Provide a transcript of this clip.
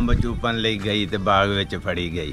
ਅੰਬ ਚੂਪਣ ਲਈ ਗਈ ਤੇ ਬਾਗ ਵਿੱਚ ਫੜੀ ਗਈ।